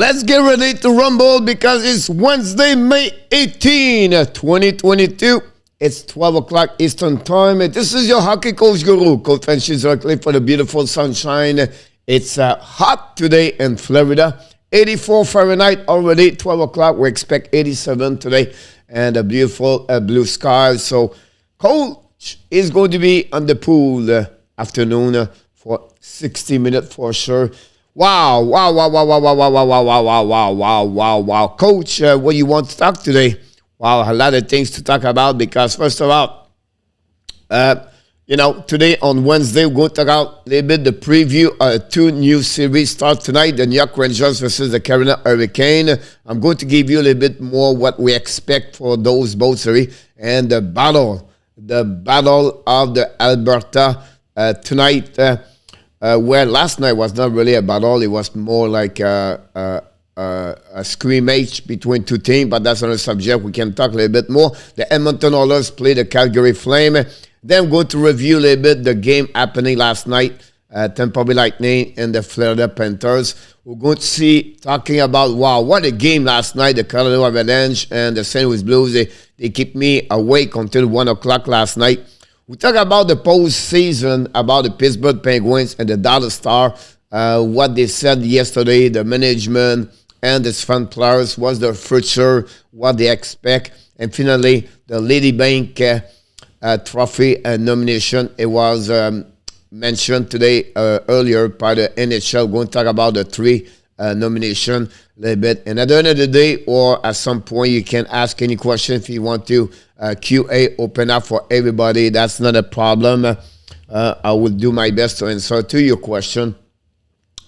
Let's get ready to rumble because it's Wednesday, May 18, 2022. It's 12 o'clock Eastern Time. This is your hockey coach guru, Coach FRENCHY directly for the beautiful sunshine. It's hot today in Florida. 84 Fahrenheit already, 12 o'clock. We expect 87 today and a beautiful blue sky. So Coach is going to be on the pool afternoon for 60 minutes for sure. Wow. Coach, what do you want to talk today? Wow, a lot of things to talk about because first of all, today on Wednesday, we're going to talk about a little bit the preview of two new series start tonight, the New York Rangers versus the Carolina Hurricane. I'm going to give you a little bit more what we expect for those both series and the battle of the Alberta tonight. Where last night was not really a battle, it was more like a scrimmage between two teams, but that's another subject. We can talk a little bit more. The Edmonton Oilers play the Calgary Flame. Then we're going to review a little bit the game happening last night, Tampa Bay Lightning and the Florida Panthers. We're going to talking about, wow, what a game last night, the Colorado Avalanche and the St. Louis Blues. They keep me awake until 1 o'clock last night. We talk about the postseason, about the Pittsburgh Penguins and the Dallas Stars, what they said yesterday, the management and the fan players, what's their future, what they expect. And finally, the Lady Bank Trophy nomination. It was mentioned today earlier by the NHL. We're going to talk about the three nomination a little bit. And at the end of the day, or at some point, you can ask any question if you want to. QA open up for everybody. That's not a problem. I will do my best to answer to your question.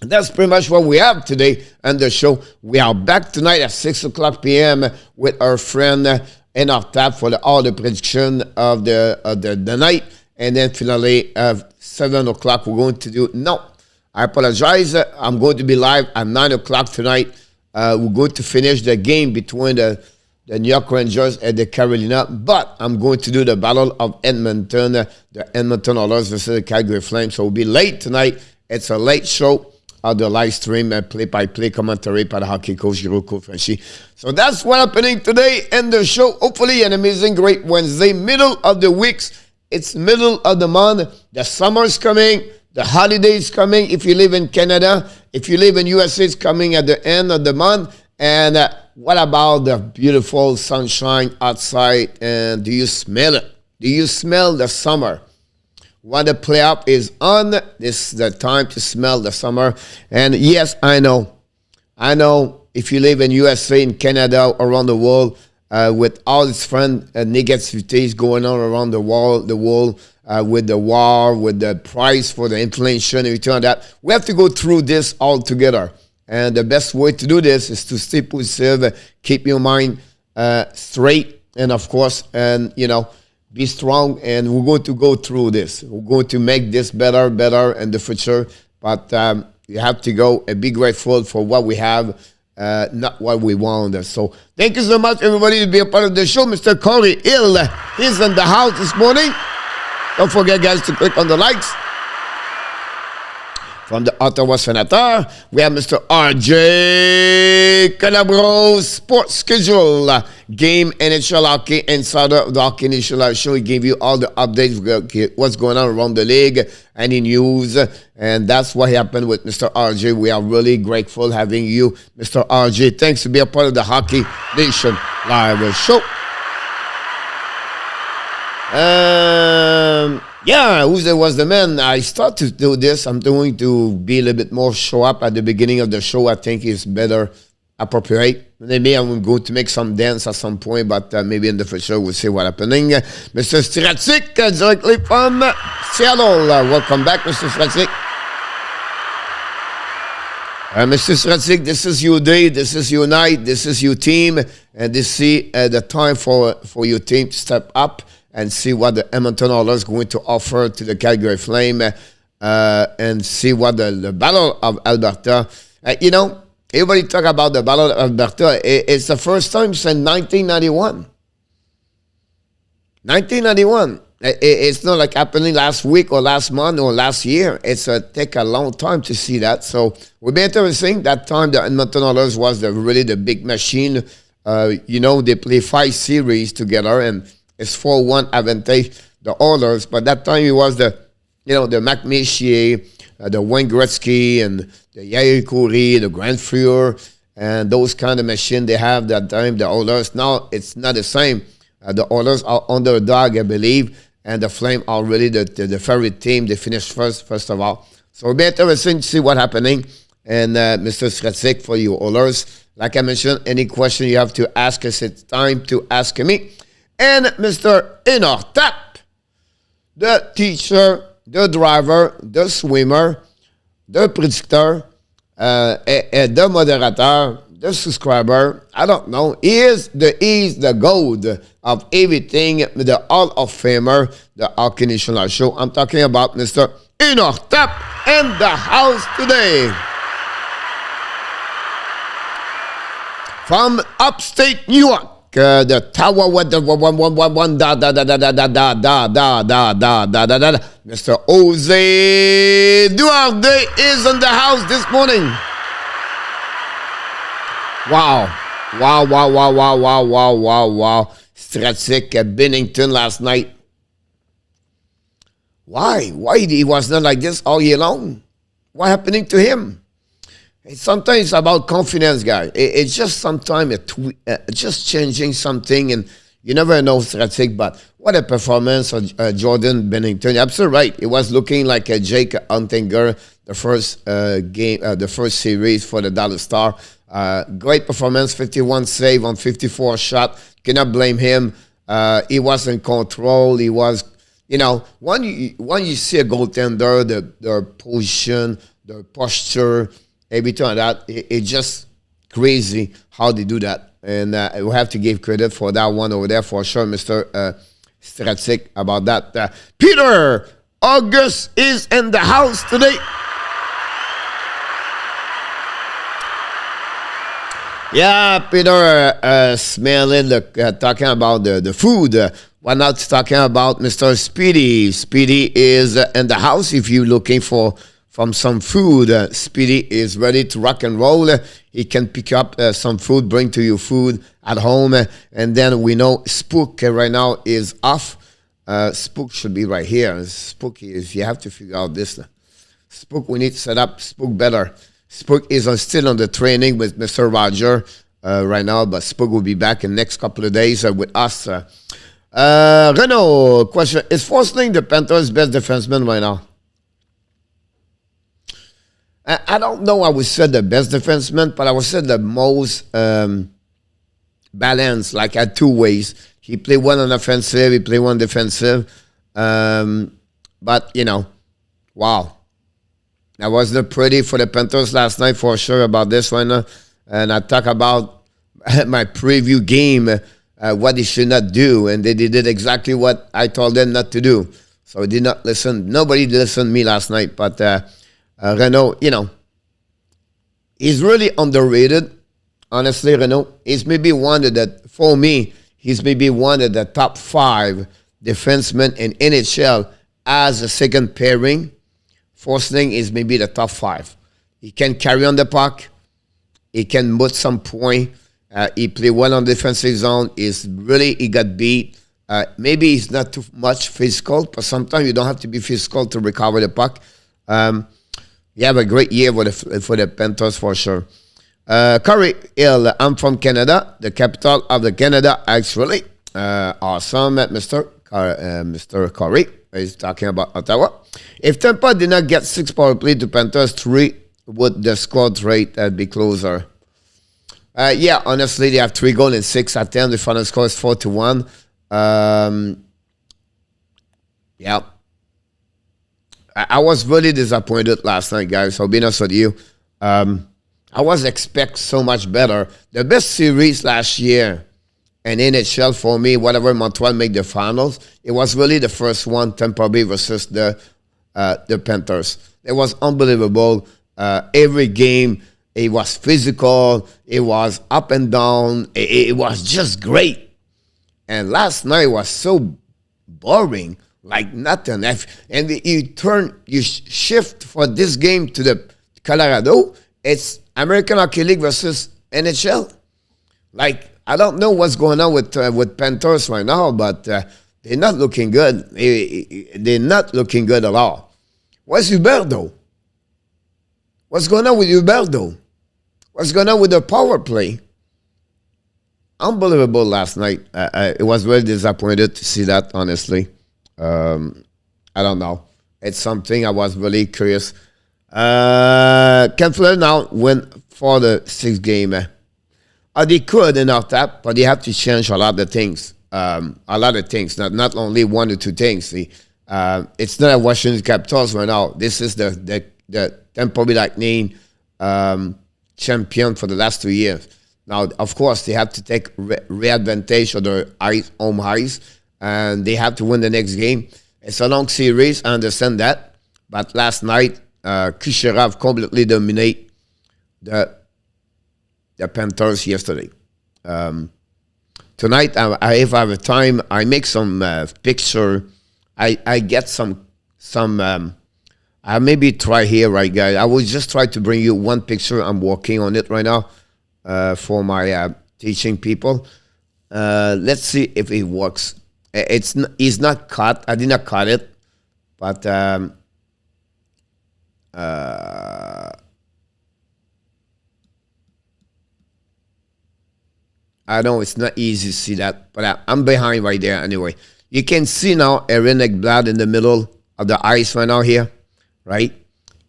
And that's pretty much what we have today on the show. We are back tonight at 6 o'clock p.m. with our friend ENORTAP for all the prediction of the night. And then finally, 7 o'clock, we're going to do... No, I apologize. I'm going to be live at 9 o'clock tonight. We're going to finish the game between the New York Rangers and the Carolina. But I'm going to do the Battle of Edmonton, the Edmonton Oilers versus the Calgary Flames. So we'll be late tonight. It's a late show. The live stream play-by-play commentary by the hockey coach, Coach FRENCHY. So that's what's happening today in the show. Hopefully an amazing, great Wednesday. Middle of the weeks. It's middle of the month. The summer's coming. The holidays coming. If you live in Canada, if you live in USA, it's coming at the end of the month. And what about the beautiful sunshine outside? And do you smell it? Do you smell the summer? When the playoff is on, this is the time to smell the summer. And yes, I know if you live in USA, in Canada, around the world, with all its different negativities going on around the world, with the war, with the price for the inflation, everything like that, we have to go through this all together. And the best way to do this is to stay positive, keep your mind straight, and of course, be strong, and we're going to go through this. We're going to make this better in the future. But you have to go and be grateful for what we have, not what we want. So thank you so much, everybody, to be a part of the show. Mr. Corey Hill is in the house this morning. Don't forget, guys, to click on the likes. From the Ottawa Senator, we have Mr. RJ Calabro's sports schedule. Game NHL Hockey Insider of the Hockey Initial Show. He gave you all the updates, what's going on around the league, any news. And that's what happened with Mr. RJ. We are really grateful having you, Mr. RJ. Thanks to be a part of the Hockey Nation Live Show. Yeah, who was the man? I start to do this. I'm going to be a little bit more show up at the beginning of the show. I think is better appropriate. Maybe I'm going to make some dance at some point, but maybe in the future we'll see what's happening. Mr. Stratic, directly from Seattle. Welcome back, Mr. Stratic. Mr. Stratic, this is your day, this is your night, this is your team, and this is the time for your team to step up and see what the Edmonton Oilers are going to offer to the Calgary Flame, and see what the Battle of Alberta. Everybody talk about the Battle of Alberta. It's the first time since 1991. 1991. It's not like happening last week or last month or last year. It's take a long time to see that. So we'll be interesting. That time the Edmonton Oilers was really the big machine. You know, they play 5 series together and it's 4-1 advantage the Oilers. But that time it was the Mac Messier, the Wayne Gretzky and the Yair Coury, the Grand Fleur, and those kind of machine they have that time, the Oilers. Now it's not the same. The Oilers are underdog, I believe, and the Flame are really the favorite team. They finished first of all. So it'll be interesting to see what's happening. And Mr. Stratsik, for you Oilers, like I mentioned, any question you have to ask us, it's time to ask me. And Mr. ENORTAP, the teacher, the driver, the swimmer, the predictor, the moderator, the subscriber, I don't know. He's the gold of everything, the Hall of Famer, the Hockey National Show. I'm talking about Mr. ENORTAP in the house today. From upstate New York, the tower with the Mr. Jose Duarte is in the house this morning. Wow. Stratsik at Bennington last night. Why? Why he was not like this all year long? What happening to him? It's sometimes about confidence, guys. It's just sometimes just changing something, and you never know, Stratsik, but what a performance of Jordan Bennington. You're absolutely right. It was looking like a Jake Huntinger, the first game, the first series for the Dallas Star. Great performance, 51 save on 54 shot. Cannot blame him. He was in control. He was, when you see a goaltender, their position, their posture, everything like that, it's just crazy how they do that. And we have to give credit for that one over there for sure, Mr. Stratsik, about that. Peter August is in the house today. Yeah, Peter, smelling, talking about the food. Why not talking about Mr. Speedy? Speedy is in the house. If you're looking for some food, Speedy is ready to rock and roll. He can pick up some food, bring to you food at home. And then we know Spook right now is off. Spook should be right here. Spook is, you have to figure out this. Spook, we need to set up Spook better. Spook is still on the training with Mr. Roger right now, but Spook will be back in the next couple of days with us. Renaud, question. Is Forsling the Panthers' best defenseman right now? I don't know I would say the best defenseman, but I would say the most balanced, like at 2 ways. He played one on offensive, he played one defensive. But, wow. That wasn't pretty for the Panthers last night for sure about this one. And I talk about my preview game, what they should not do. And they did exactly what I told them not to do. So I did not listen. Nobody listened to me last night. But Renaud, he's really underrated. Honestly, Renaud, he's maybe one of the, for me, he's maybe one of the top 5 defensemen in NHL as a second pairing. Forsling is maybe the top 5. He can carry on the puck. He can put some point. He play well on defensive zone. He got beat. Maybe he's not too much physical, but sometimes you don't have to be physical to recover the puck. You have a great year for the Panthers for sure. Curry Hill, I'm from Canada, the capital of the Canada, actually. Awesome, Mr. Curry. He's talking about Ottawa. If Tampa did not get 6 power play to Panthers 3, would the squad rate be closer? Yeah, honestly, they have 3 goals and 6 attempts. The final score is 4-1. Yeah. I was really disappointed last night, guys. I'll be honest with you. I was expect so much better. The best series last year in NHL for me, whatever Montreal made the finals, it was really the first one, Tampa Bay versus the Panthers. It was unbelievable. Every game, it was physical. It was up and down. It was just great. And last night was so boring. like nothing. And you shift for this game to the Colorado. It's American Hockey League versus NHL. Like, I don't know what's going on with Panthers right now, but they're not looking good. They're not looking good at all. Where's Huberto? What's going on with Huberto? What's going on with the power play? Unbelievable last night. It was really disappointed to see that, honestly. I don't know. It's something I was really curious. Can Florida now win for the 6th game? They could in ENORTAP, but they have to change a lot of things. Not only 1 or 2 things. It's not a Washington Capitals right now. This is the Tampa Bay Lightning champion for the last 2 years. Now, of course, they have to take advantage of their home ice, and they have to win the next game. It's a long series, I understand that. But last night, Kucherov completely dominated the Panthers yesterday. Tonight, if I have time, I make some picture. I get some I maybe try here, right, guys? I will just try to bring you one picture. I'm working on it right now for my teaching people. Let's see if it works. It's not cut. I did not cut it, but I know it's not easy to see that, but I'm behind right there anyway. You can see now Aaron Ekblad in the middle of the ice right now here, right?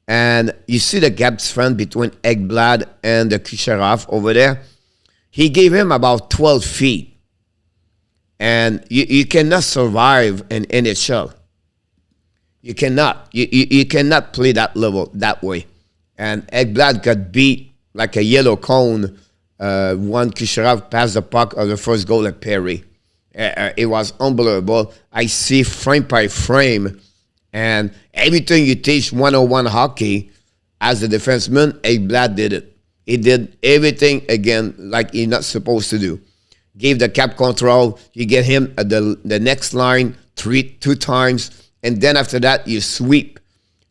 And you see the gaps front between Ekblad and the Kucherov over there. He gave him about 12 feet. And you cannot survive in NHL. You cannot. You cannot play that level that way. And Ekblad got beat like a yellow cone. One Kucherov passed the puck of the first goal at PIERRE. It was unbelievable. I see frame by frame, and everything you teach 101 hockey as a defenseman, Ekblad did it. He did everything again like he's not supposed to do. Gave the cap control. You get him at the next line two times, and then after that you sweep.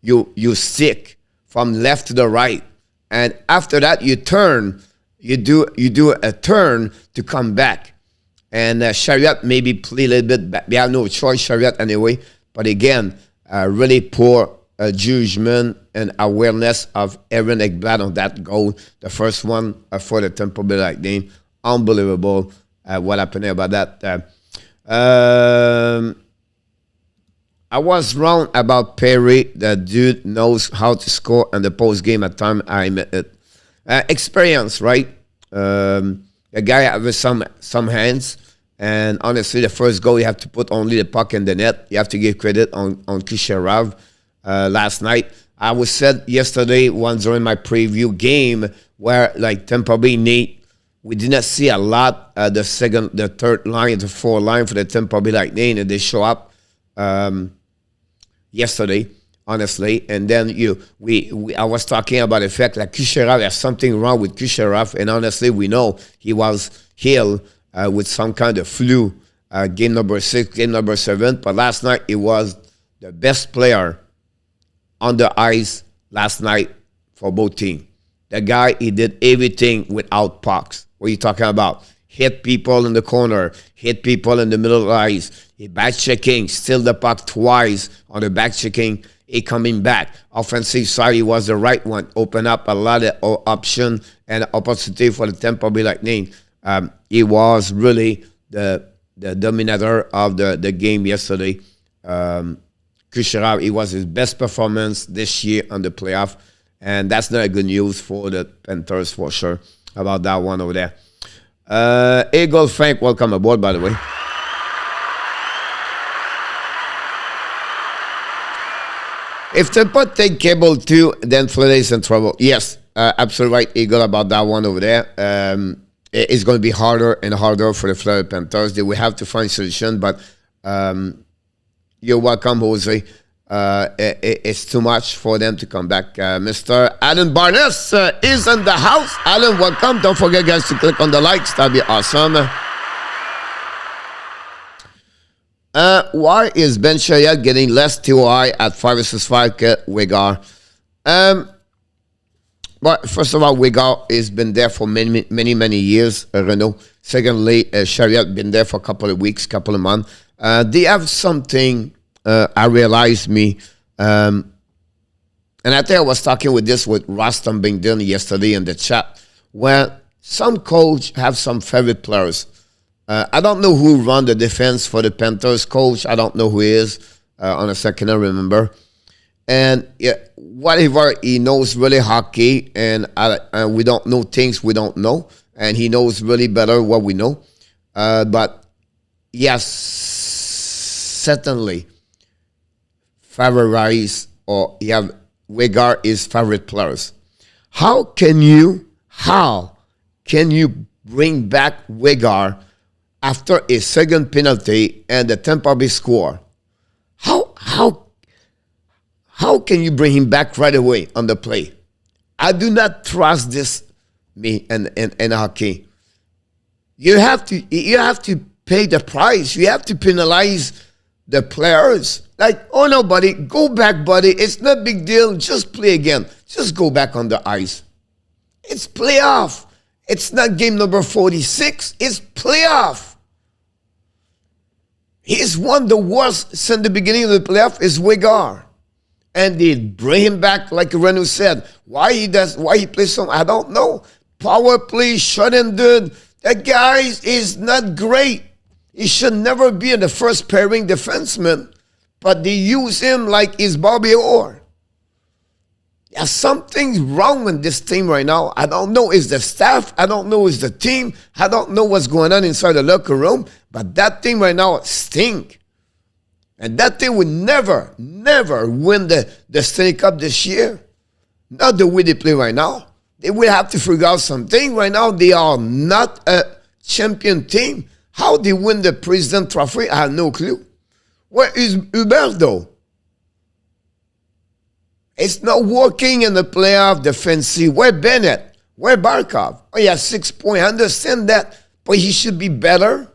You stick from left to the right, and after that you turn. You do a turn to come back. And Chariot maybe play a little bit back. They have no choice, Chariot, anyway. But again, really poor judgment and awareness of Aaron Ekblad on that goal. The first one for the Tampa Bay Lightning. Unbelievable what happened about that. I was wrong about PIERRE. The dude knows how to score in the post-game at time. I admit it. Experience, right? A guy with some hands, and honestly, the first goal you have to put only the puck in the net. You have to give credit on Kucherov. Last night, I was said yesterday once during my preview game where like Tampa Bay need, we did not see a lot. The third line, the fourth line for the Tampa Bay Lightning, and they show up yesterday. Honestly, and then I was talking about the fact that Kucherov, there's something wrong with Kucherov, and honestly, we know he was ill with some kind of flu, game number 6, game number 7, but last night he was the best player on the ice last night for both teams. The guy, he did everything without pucks. What are you talking about? Hit people in the corner, hit people in the middle of the ice, he back checking, steal the puck twice on the back checking. He coming back. Offensive side, he was the right one. Open up a lot of option and opportunity for the Tampa Bay Lightning. He was really the dominator of the game yesterday. Kucherov, it was his best performance this year on the playoff. And that's not a good news for the Panthers for sure about that one over there. Eagle Frank, welcome aboard, by the way. If Tampa take cable too, then Florida is in trouble. Yes, absolutely right, Eagle, about that one over there. It's going to be harder and harder for the Florida Panthers. They will have to find a solution, but you're welcome, Jose. It's too much for them to come back. Mr. Alan Barnes is in the house. Alan, welcome. Don't forget, guys, to click on the likes. That'd be awesome. Why is Ben Chariot getting less TOI at 5 vs 5 Wegar? But first of all, Wegar has been there for many years, Renault. Secondly, Chariot been there for a couple of weeks, couple of months. They have something, I realized and I think I was talking with Ross Stubbington yesterday in the chat, where some coach have some favorite players. I don't know who run the defense for the Panthers coach. I don't know who he is. On a second, I remember. And yeah, whatever, he knows really hockey, and we don't know things we don't know, and he knows really better what we know. But yes, certainly favorize, or you have Wegar is favorite players. How can you bring back Wegar after a second penalty and the Tampa Bay score? How can you bring him back right away on the play? I do not trust this, in hockey. You have to pay the price. You have to penalize the players. Like, oh no, buddy, go back, buddy. It's not a big deal. Just play again. Just go back on the ice. It's playoff. It's not game number 46. It's playoff. He's won the worst since the beginning of the playoff is Wegar. And they bring him back, like Renault said. Why he plays so? I don't know. Power play, shut-handed. That guy is not great. He should never be in the first pairing defenseman. But they use him like he's Bobby Orr. There's something wrong with this team right now. I don't know. It's the staff. I don't know. It's the team. I don't know what's going on inside the locker room. But that team right now stinks. And that team would never win the Stanley Cup this year. Not the way they play right now. They will have to figure out something. Right now, they are not a champion team. How they win the President Trophy, I have no clue. Where is Huberto? It's not working in the playoff defensive. Where Bennett? Where Barkov? Oh, he has 6 points. I understand that. But he should be better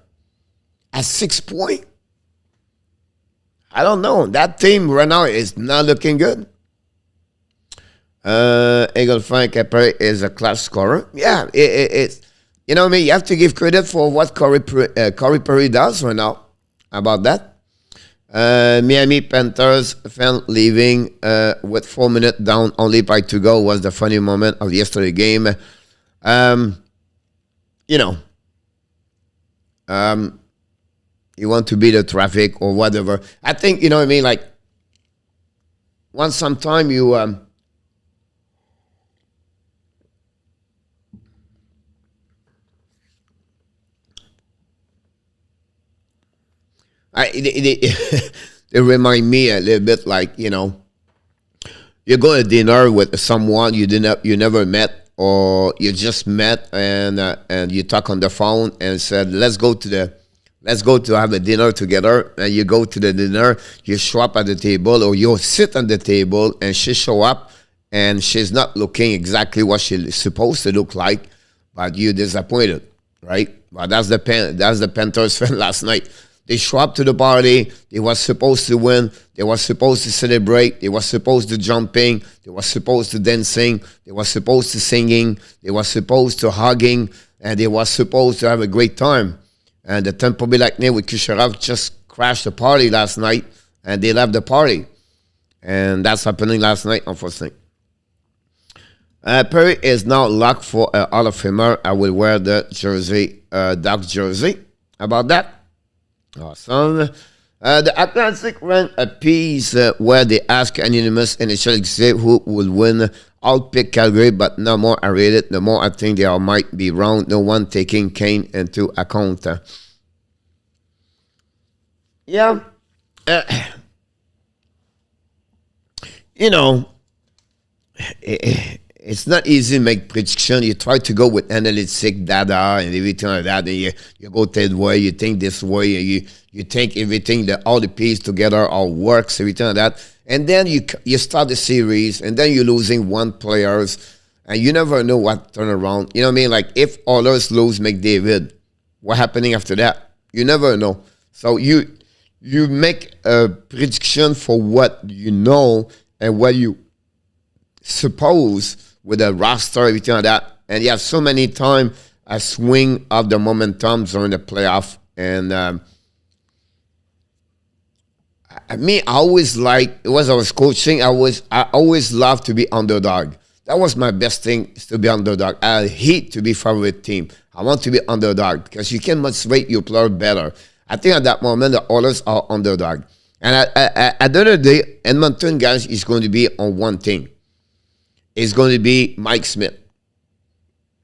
at 6 points. I don't know. That team right now is not looking good. Eagle Frank Perry is a class scorer. Yeah, it's, you know what I mean? You have to give credit for what Corey Perry does right now. How about that? Miami Panthers fan leaving with 4 minutes down only by 2 go was the funny moment of yesterday's game. You want to beat the traffic or whatever. I think, you know what I mean, like, once sometime you it remind me a little bit like, you know, you go to dinner with someone you never met, or you just met, and you talk on the phone and said, let's go to have a dinner together. And you go to the dinner, you show up at the table, or you sit on the table, and she show up, and she's not looking exactly what she's supposed to look like, but you're disappointed, right? Well, that's the Panthers fan last night. They show up to the party. They were supposed to win. They were supposed to celebrate. They were supposed to jumping. They were supposed to dancing. They were supposed to singing. They were supposed to hugging, and they were supposed to have a great time. And the Tampa Bay Lightning with Kucherov just crashed the party last night, and they left the party. And that's happening last night, unfortunately. Perry is now locked for Hall of Famer. I will wear the jersey, dark jersey. How about that? Awesome. The Atlantic ran a piece where they ask anonymous NHL executive who will win. I'll pick Calgary, but no more I read it. The more I think they all might be wrong. No one taking Kane into account. Yeah. You know, it's not easy to make prediction. You try to go with analytic data and everything like that, and you go that way, you think this way, and you think everything, that all the pieces together all works, everything like that. And then you start the series, and then you're losing one players, and you never know what turn around. You know what I mean? Like, if Oilers lose McDavid, what happening after that? You never know. So you you make a prediction for what you know and what you suppose with a roster, everything like that. And you have so many times a swing of the momentum during the playoff. And I always like, it was I was coaching, I always loved to be underdog. That was my best thing, is to be underdog. I hate to be favorite team. I want to be underdog because you can motivate your player better. I think at that moment, the others are underdog. And at the end of the day, Edmonton, guys, is going to be on one thing. It's going to be Mike Smith.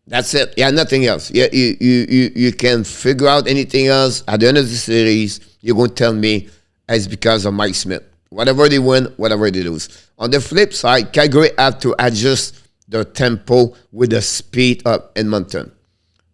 That's it. Yeah, nothing else. Yeah, you can figure out anything else. At the end of the series, you're going to tell me it's because of Mike Smith. Whatever they win, whatever they lose. On the flip side, Calgary have to adjust their tempo with the speed of Edmonton.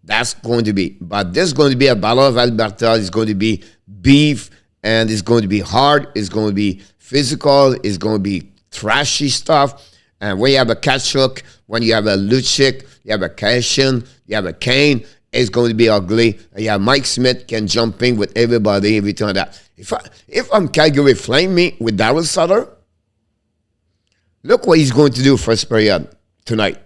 That's going to be. But there's going to be a battle of Alberta. It's going to be beef, and it's going to be hard. It's going to be physical. It's going to be trashy stuff. And when you have a Kachuk, when you have a Lucic, you have a Cashin, you have a Kane, it's going to be ugly. And you have Mike Smith can jump in with everybody, everything like that. If I'm Calgary Flame me with Darryl Sutter, look what he's going to do first period tonight.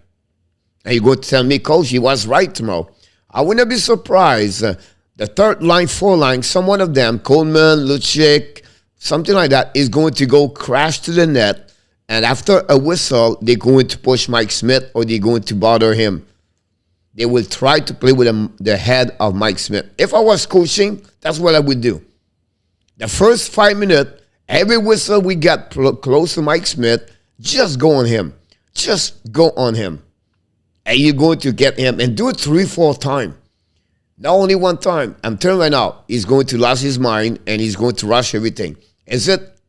And you're going to tell me, Coach, he was right tomorrow. I wouldn't be surprised. The third line, fourth line, some one of them, Coleman, Lucic, something like that, is going to go crash to the net. And after a whistle, they're going to push Mike Smith or they're going to bother him. They will try to play with the head of Mike Smith. If I was coaching, that's what I would do. The first 5 minutes, every whistle we got close to Mike Smith, just go on him. Just go on him. And you're going to get him. And do it 3-4 times. Not only one time. I'm telling you right now, he's going to lose his mind and he's going to rush everything. Is it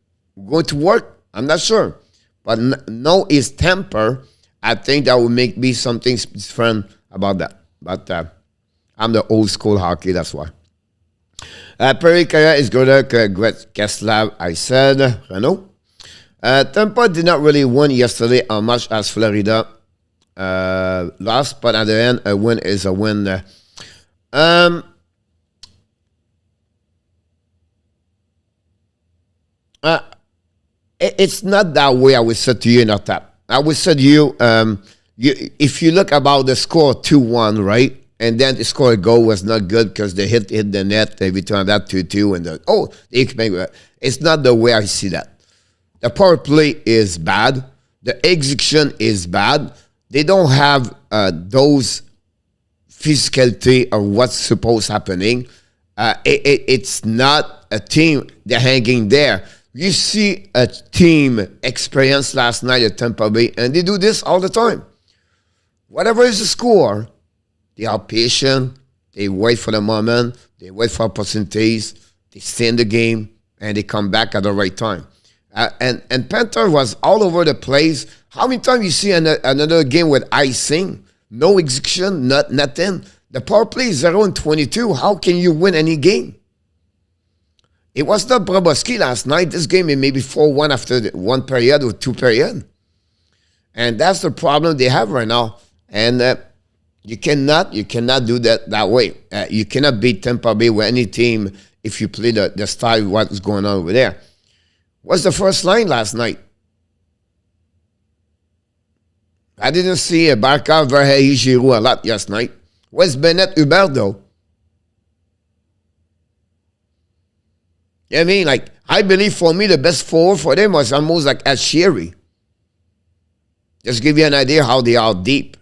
going to work? I'm not sure. But no, his temper, I think that will make me something different about that. But I'm the old school hockey, that's why. Perry Kaya is good at Keslav, I said. Renault. Tampa did not really win yesterday as much as Florida lost, but at the end, a win is a win. It's not that way I would say to you in ENORTAP. I would say to you, if you look about the score 2-1, right? And then the score goal was not good because they hit the net every time that 2-2 and they can make it. It's not the way I see that. The power play is bad. The execution is bad. They don't have those physicality of what's supposed happening. It's not a team they're hanging there. You see a team experience last night at Tampa Bay, and they do this all the time. Whatever is the score, they are patient, they wait for the moment, they wait for opportunities, they stay in the game, and they come back at the right time. And Panther was all over the place. How many times you see another game with icing, no execution, nothing? The power play is 0-22. How can you win any game? It was not Brobowski last night. This game, it may be 4-1 after one period or two period. And that's the problem they have right now. And you cannot do that way. You cannot beat Tampa Bay with any team if you play the style of what's going on over there. What's the first line last night? I didn't see Barca, Verhey, Giroux a lot last night. Where's Bennett, Hubert, though? You know what I mean? Like, I believe for me, the best forward for them was almost like Sherry. Just give you an idea how they are deep.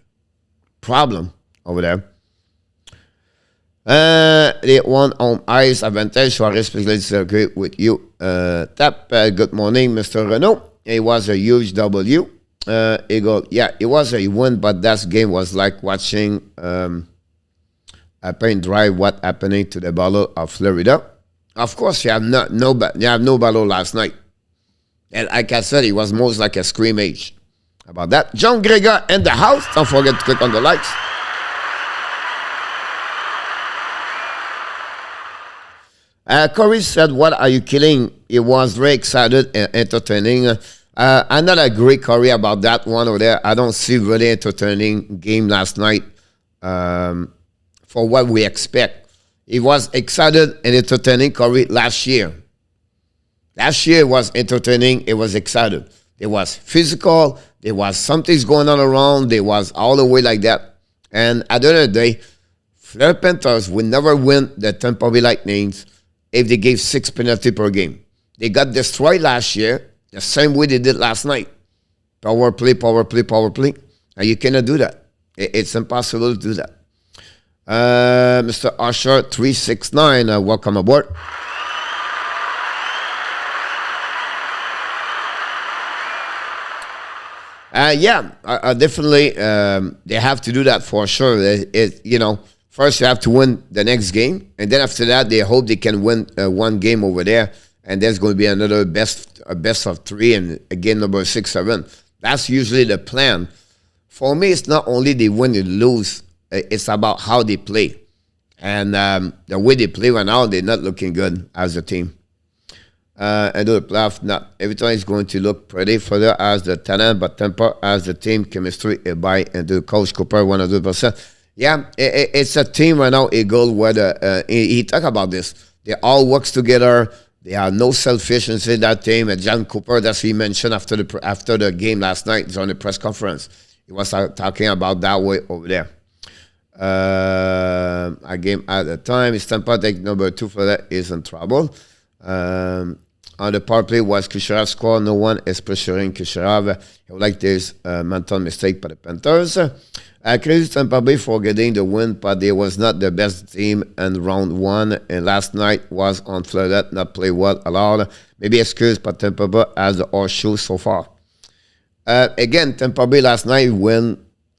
Problem over there. They won on ice advantage, so I respectfully disagree with you. Good morning, Mr. Renault. It was a huge W. Eagle, yeah, it was a win, but that game was like watching a paint dry what happening to the Battle of Florida. Of course, you have no battle last night. And like I said, it was most like a scrimmage. About that. John Gregor in the house. Don't forget to click on the likes. Corey said, what are you killing? It was very excited and entertaining. I'm not agree, Corey, about that one over there. I don't see really entertaining game last night for what we expect. It was excited and entertaining, Corey, last year. Last year was entertaining. It was exciting. It was physical. There was something's going on around. There was all the way like that. And at the end of the day, Florida Panthers would never win the Tampa Bay Lightnings if they gave 6 penalties per game. They got destroyed last year the same way they did last night. Power play, power play, power play. And you cannot do that. It's impossible to do that. Mr. Usher 369, welcome aboard. Definitely. They have to do that for sure. First you have to win the next game, and then after that they hope they can win one game over there, and there's going to be another best of 3 and a game number 6, 7. That's usually the plan. For me, it's not only they win and lose. It's about how they play, and the way they play right now, they're not looking good as a team. And the playoff, not every time is going to look pretty. Further as the talent, but Tampa as the team chemistry by and the coach Cooper 100%. Yeah, it's a team right now. Eagle where he talk about this. They all works together. They are no selfishness in that team. And John Cooper, that's he mentioned after the game last night during the press conference. He was talking about that way over there. A game at the time is Tampa. Take number 2 for that is in trouble. On the power play was Kucherov score. No one is pressuring Kucherov. Like this mental mistake by the Panthers. Crazy Tampa Bay for getting the win, but they was not the best team in round 1. And last night was on Florida, not play well allowed. Maybe excuse, but Tampa Bay has the horseshoe so far. Again, Tampa Bay last night win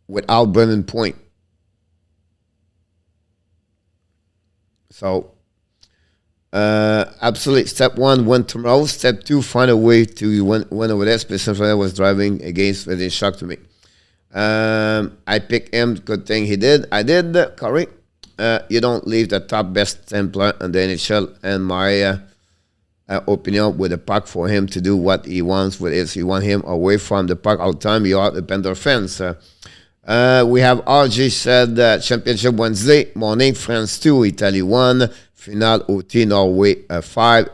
without burning point. So, absolutely. Step 1, win tomorrow. Step 2, find a way to win over there. Specifically, I was driving against, but it shocked to me. I picked him. Good thing he did. I did, correct. You don't leave the top best player in the NHL, and my opinion with the puck for him to do what he wants with it. You want him away from the puck all the time. You are the Panther fans. We have RJ said championship Wednesday morning, France 2, Italy 1, final OT, Norway 5,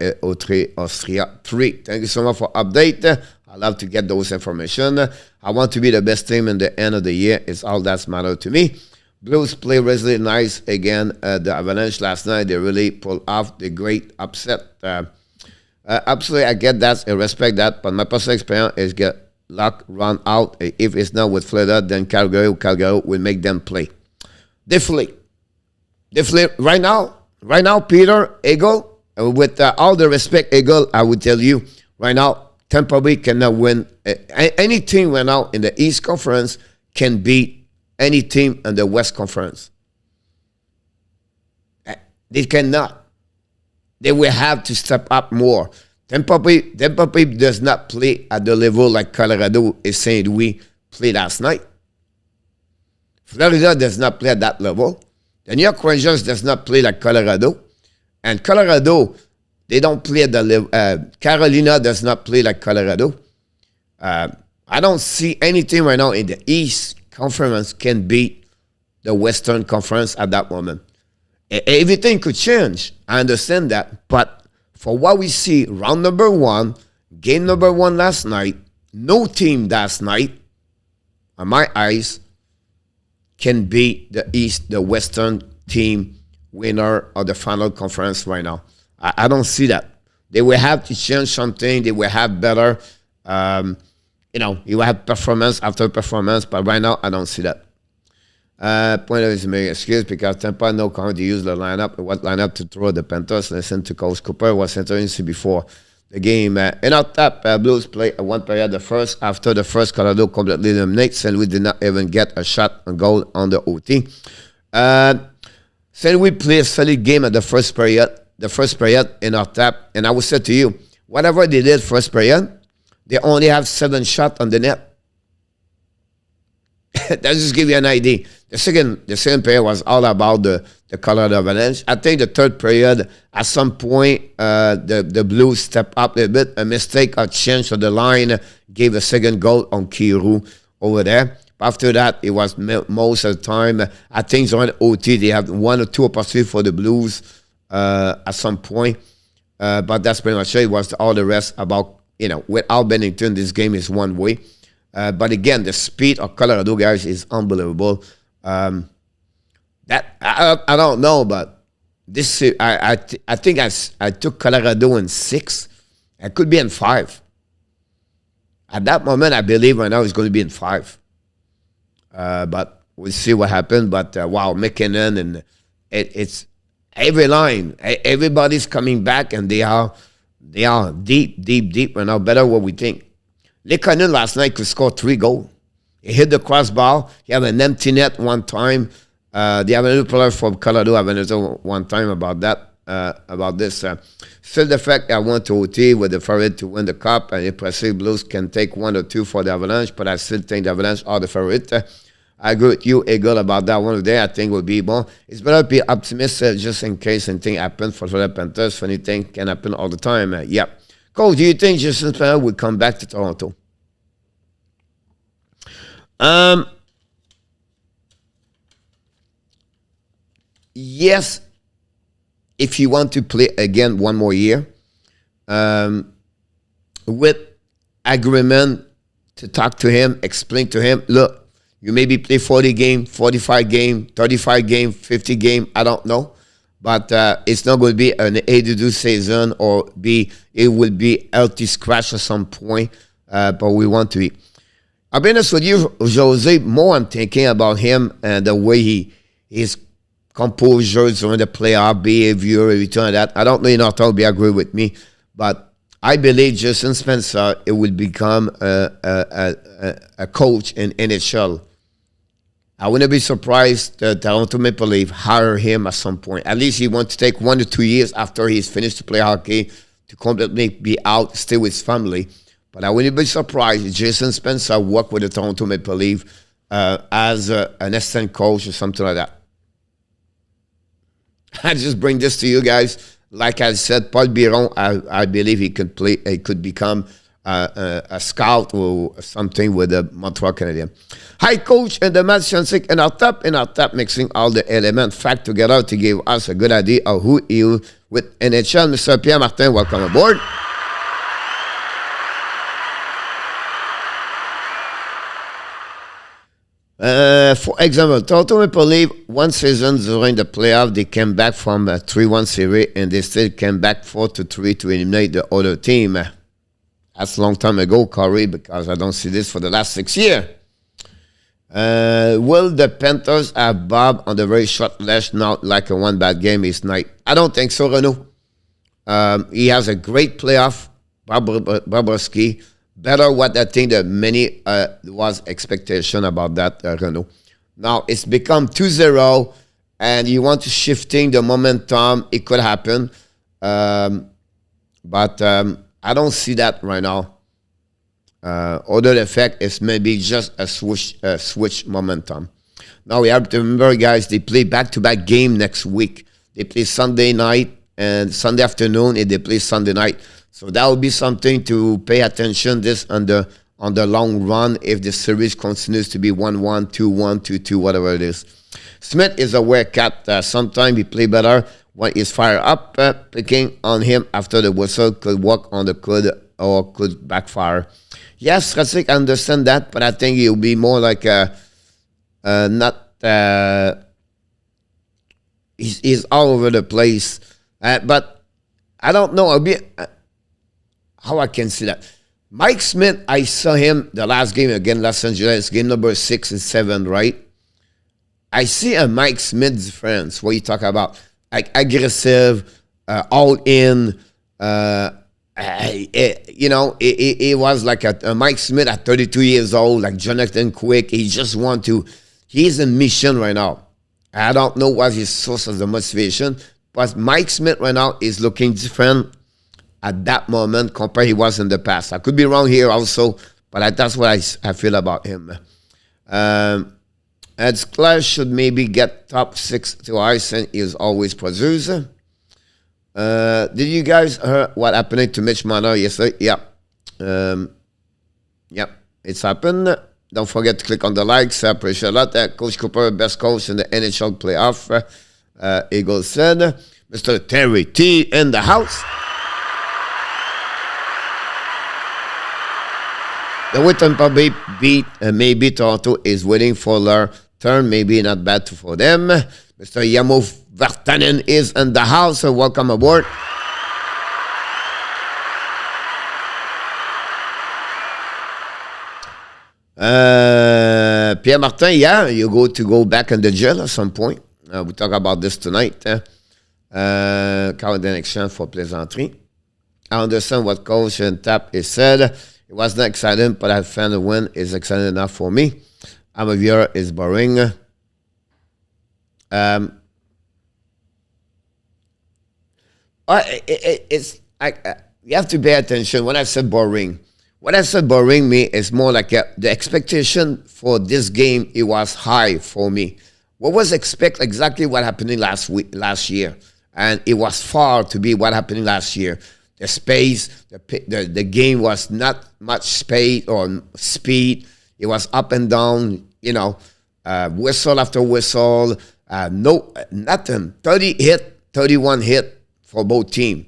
Austria 3. Thank you so much for update. I love to get those information. I want to be the best team in the end of the year. It's all that's matter to me. Blues play really nice again. The Avalanche last night, they really pulled off the great upset. Absolutely, I get that. I respect that. But my personal experience is get luck run out. If it's not with Florida, then Calgary will make them play. Definitely. Right now, Peter, Eagle, with all the respect, Eagle, I would tell you, right now, Tampa Bay cannot win. Any team right now in the East Conference can beat any team in the West Conference. They cannot. They will have to step up more. Tampa Bay does not play at the level like Colorado and St. Louis played last night. Florida does not play at that level. The New York Rangers does not play like Colorado. And Colorado, they don't play at the level. Carolina does not play like Colorado. I don't see anything right now in the East Conference can beat the Western Conference at that moment. Everything could change. I understand that. But for what we see, round number 1, game number 1 last night, no team last night, on my eyes, can beat the Western team winner of the final conference right now. I don't see that. They will have to change something. They will have better, you will have performance after performance. But right now, I don't see that. Point of his excuse because Tampa no how to use the lineup. What lineup to throw the Panthers? Listen to Coach Cooper was interesting before the game. ENORTAP Blues play one period the first. After the first, Colorado completely eliminates. St. Louis did not even get a shot on goal on the OT. St. Louis played a solid game at the first period. The first period ENORTAP, and I will say to you, whatever they did first period, they only have 7 shots on the net. That just give you an idea. The second period was all about the Colorado Avalanche. I think the third period, at some point, the Blues stepped up a bit. A mistake, a change of the line, gave a second goal on Kiru over there. After that, it was most of the time. I think on OT, they have 1 or 2 opportunities for the Blues at some point. But that's pretty much it. It was all the rest about, without Bennington, this game is one way. But again, the speed of Colorado, guys, is unbelievable. That I don't know, but this I think I took Colorado in 6. I could be in 5. At that moment, I believe right now it's going to be in 5. But we'll see what happens. But wow, McKinnon, and it's every line. Everybody's coming back, and they are deep right now. Better what we think. Lekonen last night could score 3 goals. He hit the crossbar. He had an empty net one time. They have another player from Colorado have another one time about that. About this. Still the fact I want to OT with the favorite to win the cup, and Impressive Blues can take 1 or 2 for the Avalanche, but I still think the Avalanche are the favorite. I agree with you, Eagle, about that one today. I think will be bon. It's better to be optimistic just in case anything happens for the Panthers. Anything can happen all the time. Yeah. Coach, do you think Justin Spanier will come back to Toronto? Yes, if you want to play again one more year, with agreement to talk to him, explain to him, look, you maybe play 40 game, 45 game, 35 game, 50 game, I don't know. But it's not going to be an 82 season or it will be healthy scratch at some point, but we want to be. I'll be honest with you, Jose, more I'm thinking about him and the way he is composure during the playoff, behavior, everything like that. I don't know if you'll agree with me, but I believe Justin Spencer it will become a coach in NHL. I wouldn't be surprised that Toronto Maple Leafs hire him at some point. At least he wants to take 1 to 2 years after he's finished to play hockey to completely be out, stay with his family. But I wouldn't be surprised if Jason Spencer work with the Toronto Maple Leafs as an assistant coach or something like that. I just bring this to you guys. Like I said, Paul Biron, I believe he could play. He could become a scout or something with the Montreal Canadiens. Hi, coach, and the match Chansic in our top, mixing all the elements fact together to give us a good idea of who he is with NHL. Mr. Pierre Martin, welcome aboard. For example, Toronto Maple Leafs, one season during the playoff, they came back from a 3-1 series, and they still came back 4-3 to eliminate the other team. That's a long time ago, Corey, because I don't see this for the last 6 years. Will the Panthers have Bob on the very short leash now like a one bad game is night? I don't think so, Renaud. He has a great playoff, Bobrovsky. Better what I think that many was expectation about that, Renaud. Now, it's become 2-0, and you want to shifting the momentum. It could happen. But I don't see that right now. Other effect is maybe just a switch momentum. Now, we have to remember, guys, they play back-to-back game next week. They play Sunday night and Sunday afternoon, and they play Sunday night. So that will be something to pay attention this on the long run if the series continues to be 1-1, 2-1, 2-2, whatever it is. Smith is a werecat. Sometimes he play better when he's fired up. Picking on him after the whistle could work on the could backfire. Yes, Rasik, I understand that, but I think he'll be more like he's all over the place. But I don't know. I'll be... how I can see that. Mike Smith, I saw him the last game against Los Angeles, game number 6 and 7, right? I see a Mike Smith difference. What you talk about, like aggressive, all in. It was like a Mike Smith at 32 years old, like Jonathan Quick. He just want to. He's in mission right now. I don't know what his source of the motivation, but Mike Smith right now is looking different at that moment compared he was in the past. I could be wrong here also, but that's what I feel about him. Ed Clash should maybe get top 6 to ice, and he is always producer. Did you guys hear what happened to Mitch Marner yesterday? Yeah. It's happened. Don't forget to click on the likes. I appreciate a lot. Coach Cooper, best coach in the NHL playoff. Eagle said. Mr. Terry T in the house. The way Tampa Bay beat, maybe Toronto is waiting for their turn. Maybe not bad for them. Mr. Yamo Vartanen is in the house. So welcome aboard. Pierre Martin, yeah, you go back in the jail at some point. We'll talk about this tonight. Canadian exchange for plaisanterie. I understand what Coach and Tap is said. It was not exciting, but I found the win is exciting enough for me. I'm a viewer, is boring. You have to pay attention. When I said boring, what I said boring me is more like the expectation for this game. It was high for me. What was exactly what happened last year, and it was far to be what happened last year. The space, the game was not much space or speed. It was up and down, whistle after whistle. No, nothing. 30 hit, 31 hit for both teams.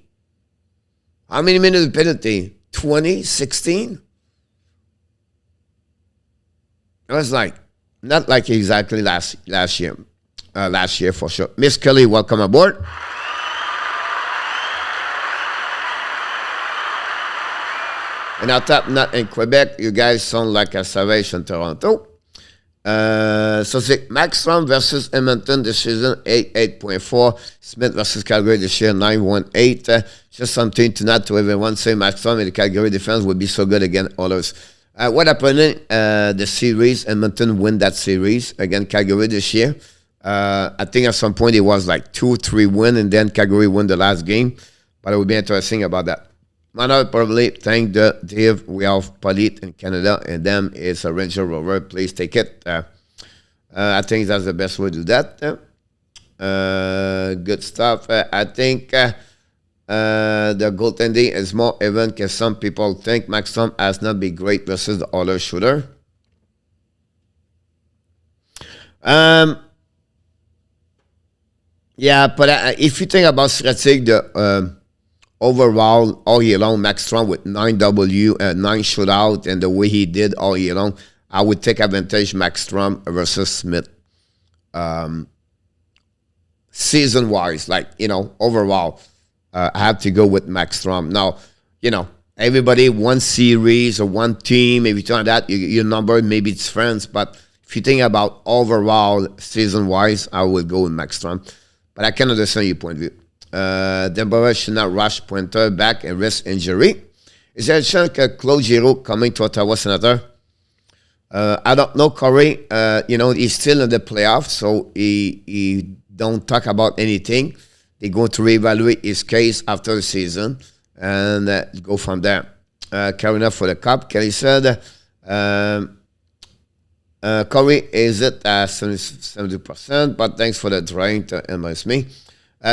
How many minutes penalty? 20, 16? It was not like exactly last year. Last year for sure. Miss Kelly, welcome aboard. And our top not in Quebec, you guys sound like a Salvation Toronto. So c'est Maxstrom versus Edmonton this season, 8.4. Smith versus Calgary this year, 9.18. Just something to not to everyone say Maxstrom and the Calgary defense would be so good against others. What happened in the series? Edmonton win that series against Calgary this year. I think at some point it was like 2-3 win, and then Calgary won the last game. But it would be interesting about that. I'll probably thank the Dave. We have Polit in Canada, and them is a Ranger Rover. Please take it. I think that's the best way to do that. Good stuff. I think the goaltending is more even because some people think Maxstrom has not been great versus the other shooter. Yeah, but if you think about strategy, overall, all year long, Maxstrom with 9 W, 9 shootout, and the way he did all year long, I would take advantage Maxstrom versus Smith. Season-wise, overall, I have to go with Maxstrom. Now, everybody, one series or one team, maybe something like that, your number, maybe it's friends, but if you think about overall, season-wise, I would go with Maxstrom. But I can understand your point of view. Denver should not rush Pointer back and risk injury. Is there a chance that Claude Giroux coming to Ottawa, Senator? I don't know, Corey. He's still in the playoffs, so he don't talk about anything. They're going to reevaluate his case after the season and go from there. Carolina for the Cup. Kelly said, Corey, is it 70%? But thanks for the trying to immerse me.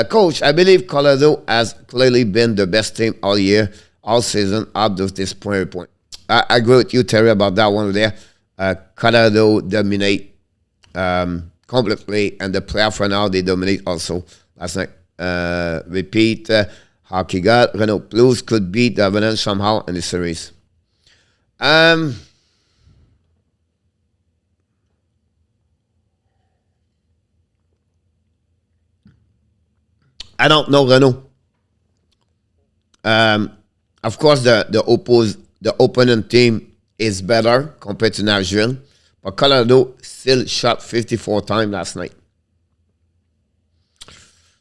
Coach, I believe Colorado has clearly been the best team all year, all season, up to this point. I agree with you, Terry, about that one there. Colorado dominate completely, and the playoff right now, they dominate also last night. Repeat, Hockey God, Renault Blues could beat the Avalanche somehow in the series. I don't know, Renault. Of course, the opponent team is better compared to Nashville, but Colorado still shot 54 times last night.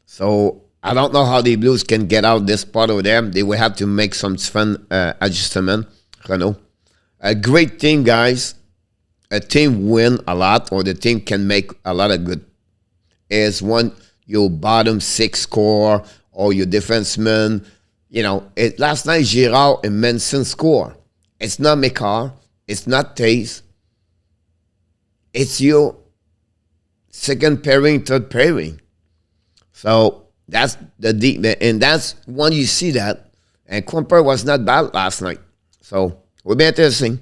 So I don't know how the Blues can get out this part of them. They will have to make some fun adjustment, Renault. A great team, guys. A team win a lot, or the team can make a lot of good. Is one your bottom 6 score or your defenseman. Last night Girard and Manson score. It's not McCarr. It's not Taze. It's your second pairing, third pairing. So that's the deep, and that's when you see that. And Quimper was not bad last night. So it will be interesting.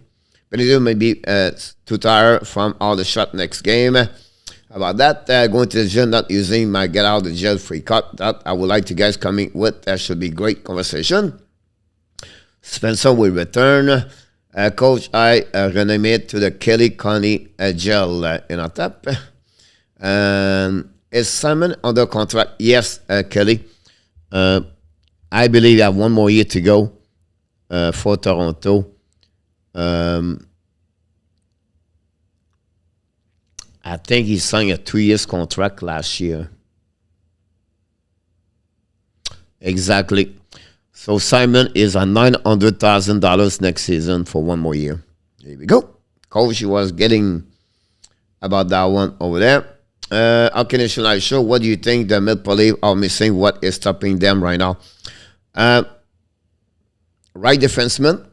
But it may be too tired from all the shot next game. About that, going to the gym, not using my get out of the jail free cut. That I would like to guys coming with. That should be great conversation. Spencer will return. Coach, I rename to the Kelly Connie Gel ENORTAP. And is Simon under contract? Yes, Kelly. I believe I have one more year to go for Toronto. I think he signed a 2 years contract last year. Exactly. So Simon is at $900,000 next season for one more year. There we go. Coach was getting about that one over there. How can I show? What do you think the Maple Leafs are missing? What is stopping them right now? Right defenseman.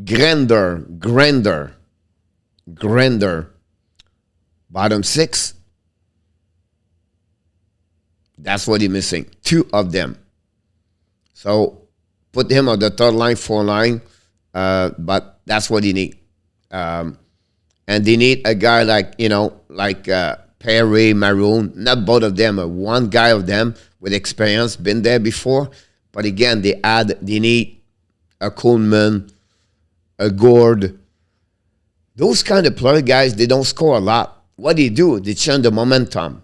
Grander. Bottom six. That's what he's missing. 2 of them. So put him on the third line, 4 line. But that's what he need. And they need a guy like, PIERRE, Maroon. Not both of them. One guy of them with experience, been there before. But again, they need a Coleman, a Gord. Those kind of player guys, they don't score a lot. What they do, they change the momentum,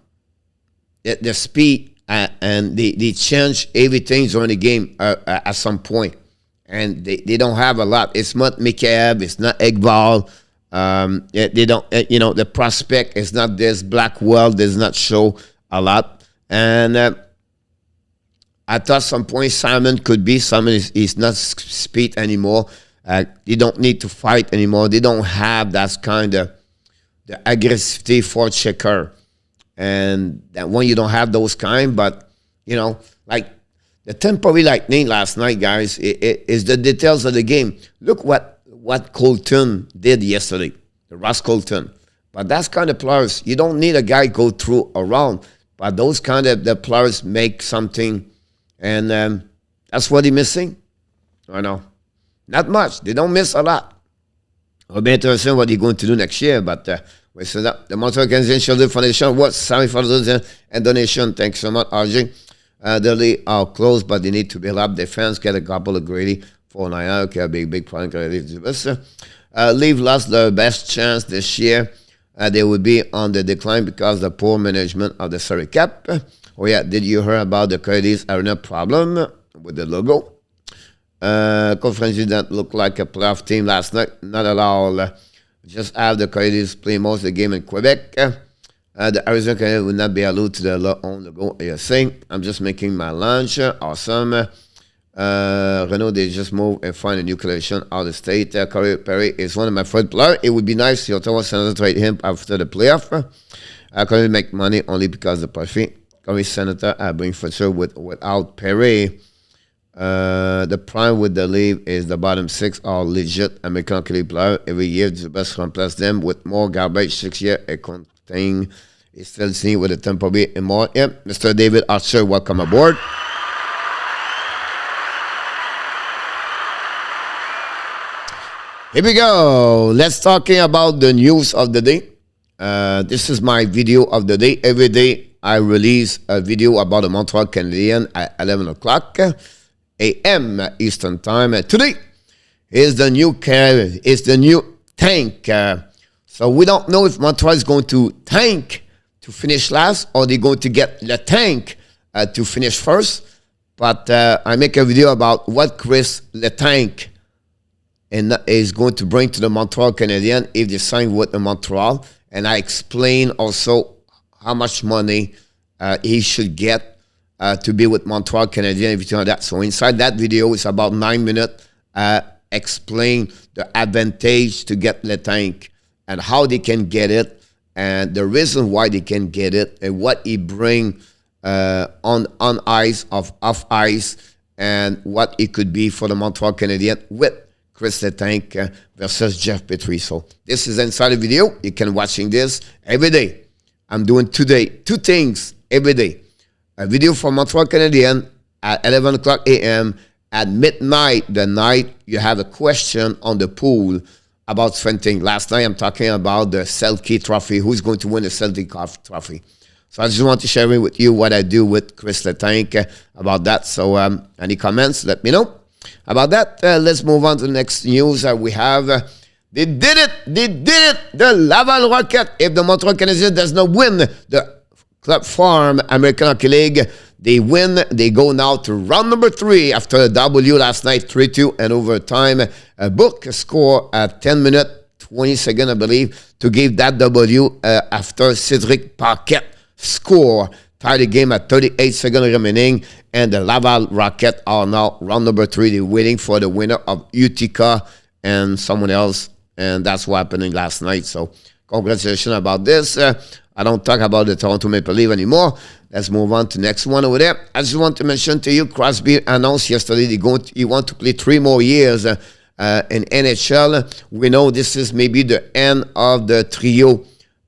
the speed, and they change everything during the game at some point. And they don't have a lot. It's not MICHEL, it's not Ekval. They don't, the prospect is not this. Blackwell does not show a lot. And I thought some point Simon is not speed anymore. They don't need to fight anymore. They don't have that kind of the aggressivity for checker. And that when you don't have those kind, but, like the Tampa Bay Lightning last night, guys, it is the details of the game. Look what Colton did yesterday, the Ross Colton. But that's kind of players. You don't need a guy go through around. But those kind of the players make something. And that's what he's missing. I know. Not much. They don't miss a lot. I'll be interested in what he's going to do next year. But we set up the Montreal Canadiens Children's Foundation. What? $75 and donation. Thanks so much, RJ. The league are closed, but they need to build up defense, get a couple of Grady for 9. Okay, a big problem. Leave lost the best chance this year. They would be on the decline because of the poor management of the salary cap. Oh, yeah. Did you hear about the Coyotes arena problem with the logo? FRENCHY that looked like a playoff team last night. Not at all. Just have the Coyotes play most of the game in Quebec. The Arizona Coyotes would not be allowed to the own logo. You're saying, I'm just making my lunch. Awesome. Renault, they just moved and find a new collection out of the state. Corey Perry is one of my favorite players. It would be nice if Ottawa Senators trade him after the playoff. Corey make money only because of the profit. Corey Senator bring for sure without Perry. The prime with the league is the bottom 6 are legit American player. Every year, the best replace them with more garbage. 6 year accounting is still seen with the Tampa Bay and more. Yep, Mr. David Archer, welcome aboard. Here we go. Let's talking about the news of the day. This is my video of the day. Every day I release a video about the Montreal Canadiens at 11 o'clock a.m. Eastern Time. Today is the new tank. So we don't know if Montreal is going to tank to finish last or they're going to get the tank to finish first. But I make a video about what Chris Letang is going to bring to the Montreal Canadiens if they sign with the Montreal. And I explain also how much money he should get to be with Montreal Canadiens, everything like that. So inside that video, it's about 9 minutes, explain the advantage to get Letang and how they can get it and the reason why they can get it and what he bring on ice, off ice, and what it could be for the Montreal Canadiens with Chris Letang versus Jeff Petrie. So this is inside the video. You can watching this every day. I'm doing today 2 things every day. A video for Montreal Canadiens at 11 o'clock a.m. At midnight, the night you have a question on the pool about something. Last night I'm talking about the Selke Trophy. Who's going to win the Selke Trophy? So I just want to share with you what I do with Chris Letang about that. So any comments, let me know. About that, let's move on to the next news we have. They did it! They did it! The Laval Rocket, if the Montreal Canadiens does not win the Club Farm American Hockey League, they win. They go now to round number 3 after a W last night, 3-2 and overtime. Book score at 10 minutes, 20 seconds, I believe, to give that W after Cedric Paquette score. Tie the game at 38 seconds remaining, and the Laval Rocket are now round number 3. They're waiting for the winner of Utica and someone else, and that's what happened last night. So congratulations about this. I don't talk about the Toronto Maple Leafs anymore. Let's move on to the next one over there. I just want to mention to you, Crosby announced yesterday he want to play 3 more years in NHL. We know this is maybe the end of the trio,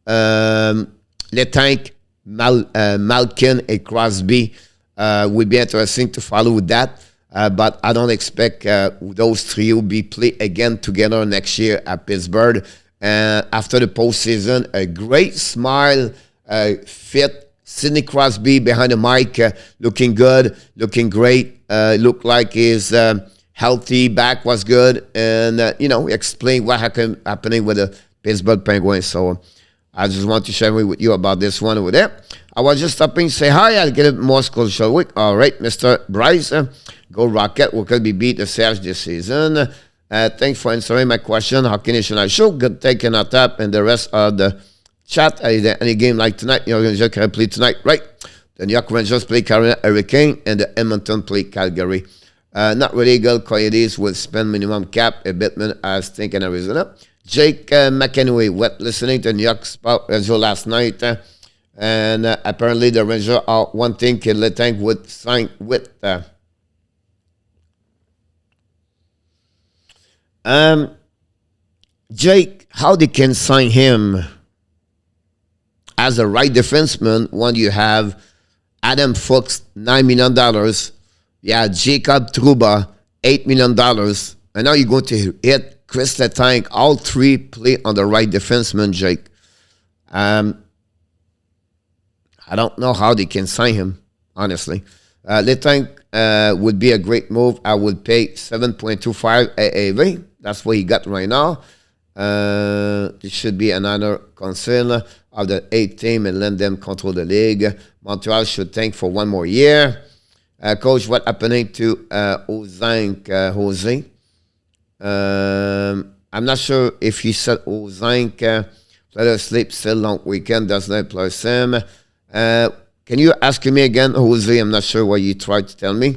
Letang, Malkin, and Crosby. Would be interesting to follow with that. But I don't expect those three will be play again together next year at Pittsburgh. After the postseason, a great smile, fit. Sidney Crosby behind the mic, looking good, looking great. Looked like his healthy back was good. And, explain what happening with the Pittsburgh Penguins. So I just want to share with you about this one over there. I was just stopping to say hi. I'll get it more school show week. All right, Mr. Bryce. Go Rocket. We could be beat the Serge this season. Thanks for answering my question. Hockey National Show. Good take ENORTAP and the rest of the chat. Any game like tonight, New York Rangers can play tonight, right? The New York Rangers play Carolina Hurricane and the Edmonton play Calgary. Not really good. Coyotes will spend minimum cap. A Bitman as think in Arizona. Jake McEnway, what listening to New York Sport Radio last night. And apparently the Rangers are wanting Kid Letang would sign with Jake, how they can sign him as a right defenseman when you have Adam Fuchs, $9 million. Yeah, Jacob Trouba, $8 million. And now you're going to hit Chris Letang. All three play on the right defenseman, Jake. I don't know how they can sign him, honestly. Letang would be a great move. I would pay 7.25 AAV. That's what he got right now. It should be another concern of the 8th team and let them control the league. Montreal should thank for 1 more year. Coach, what happening to Jose? I'm not sure if he said Ozank. Let us sleep still long weekend does not plus him. Can you ask me again, Jose? I'm not sure what you tried to tell me.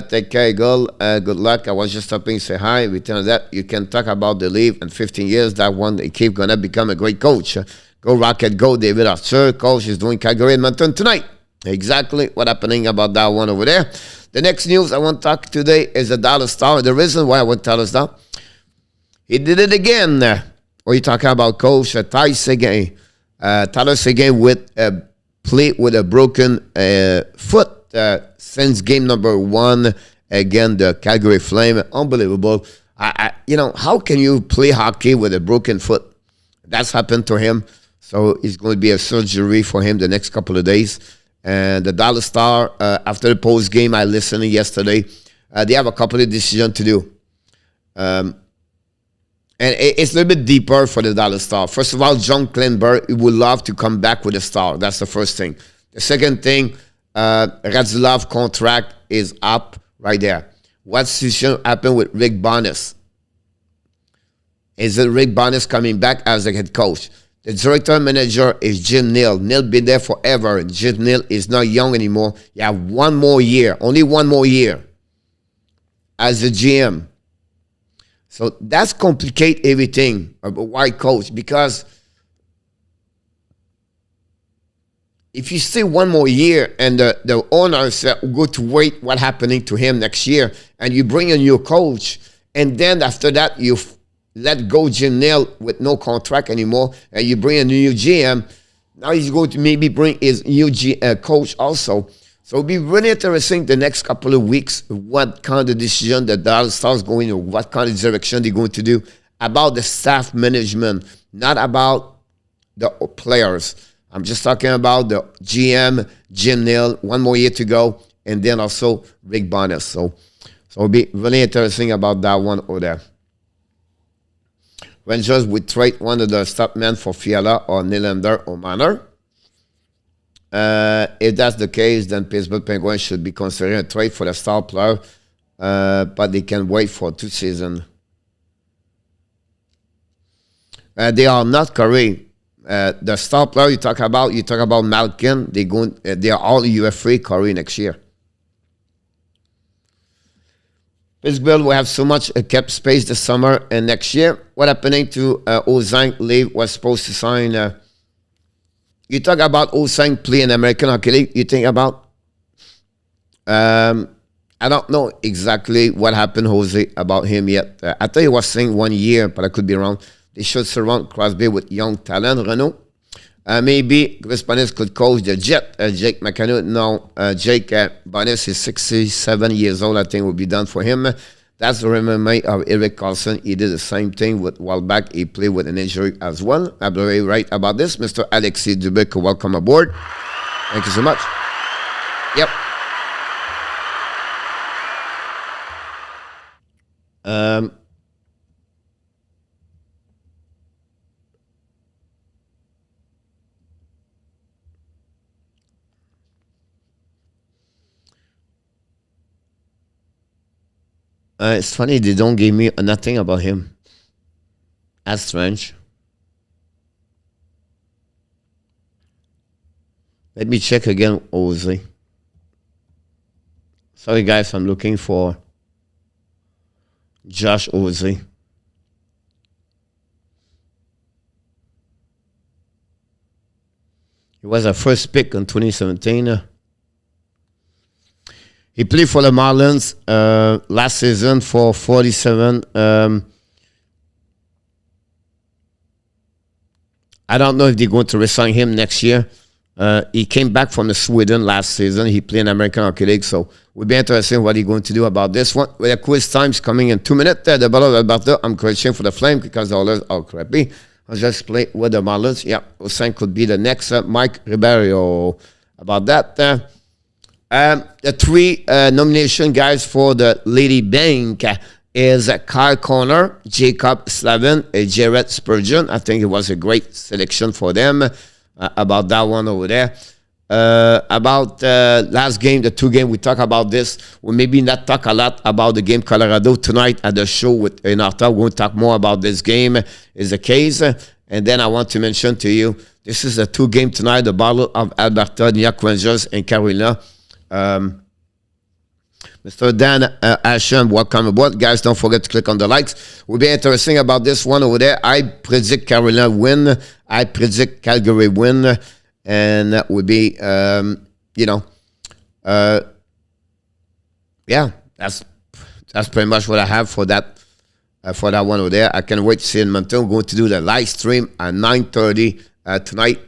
Take care, girl. Good luck. I was just stopping to say hi. Return that. You can talk about the leave in 15 years. That one, they keep going to become a great coach. Go Rocket, go David Archer. Coach is doing Calgary Edmonton tonight. Exactly what happening about that one over there. The next news I want to talk today is the Dallas Star. The reason why I want to tell us that, he did it again. What are you talking about, Coach? Tyler Seguin. Tyler Seguin with play with a broken foot since game number 1 again, the Calgary Flame. Unbelievable. How can you play hockey with a broken foot? That's happened to him. So it's going to be a surgery for him the next couple of days. And the Dallas Star, after the post game, I listened yesterday. They have a couple of decisions to do. And it's a little bit deeper for the Dallas Star. First of all, John Klingberg would love to come back with a Star. That's the first thing. The second thing, Radulov contract is up right there. What situation happened with Rick Bonus? Is it Rick Bonus coming back as a head coach? The director manager is Jim Neal. Neal been there forever. Jim Neal is not young anymore. You have 1 more year, only 1 more year as a GM. So that's complicate everything. Why coach? Because if you stay 1 more year and the owners go to wait what happening to him next year, and you bring a new coach, and then after that you let go Jim Neal with no contract anymore, and you bring a new GM, now he's going to maybe bring his new coach also. So it'll be really interesting the next couple of weeks what kind of decision the Dallas Stars going to, what kind of direction they're going to do about the staff management, not about the players. I'm just talking about the GM, Jim Neal, 1 more year to go, and then also Rick Bonus. So it'll be really interesting about that one over there. Rangers would trade one of the top men for Fiala or Nylander or Manor. If that's the case, then Pittsburgh Penguins should be considering a trade for the star player, but they can wait for 2 seasons. They are not correct. The star player you talk about Malkin. They are all UFA Corey next year. Pittsburgh will have so much cap space this summer and next year. What happening to Ozang League was supposed to sign? You talk about Ozang play in American Hockey League. You think about? I don't know exactly what happened, Jose, about him yet. I thought he was saying 1 year, but I could be wrong. They should surround Crosby with young talent, Renault. Maybe Chris Bonus could coach the Jet. Jake McAnutt, no. Jake Bonus is 67 years old. I think will be done for him. That's the resume of Erik Karlsson. He did the same thing with a while back. He played with an injury as well. I'm very right about this. Mr. Alexis Dubuc, welcome aboard. Thank you so much. Yep. It's funny they don't give me nothing about him. That's strange. Let me check again, Ozzy. Sorry guys, I'm looking for Josh Ozzy. He was our first pick in 2017. He played for the Marlins last season for 47. I don't know if they're going to resign him next year. He came back from Sweden last season. He played in American Hockey League, so we'll be interested in what he's going to do about this one. Well, the quiz time's coming in 2 minutes. The Battle of Alberta, I'm coaching for the Flame because the others are crappy. I'll just play with the Marlins. Yeah, Osen could be the next Mike Ribeiro. About that. The 3 nomination guys for the Lady Bank is Kyle Connor, Jacob Slavin, and Jared Spurgeon. I think it was a great selection for them. About that one over there. About last game, the 2 game, we talk about this. We'll maybe not talk a lot about the game Colorado tonight at the show with ENORTAP. We'll talk more about this game is the case. And then I want to mention to you, this is a 2 game tonight, the Battle of Alberta, New York Rangers, and Carolina. Mr. Dan Asham, welcome aboard. Guys, don't forget to click on the likes. Will be interesting about this one over there. I predict Carolina win. I predict Calgary win. And that would be, yeah, that's pretty much what I have for that one over there. I can't wait to see in Montreal. I'm going to do the live stream at 9:30 tonight.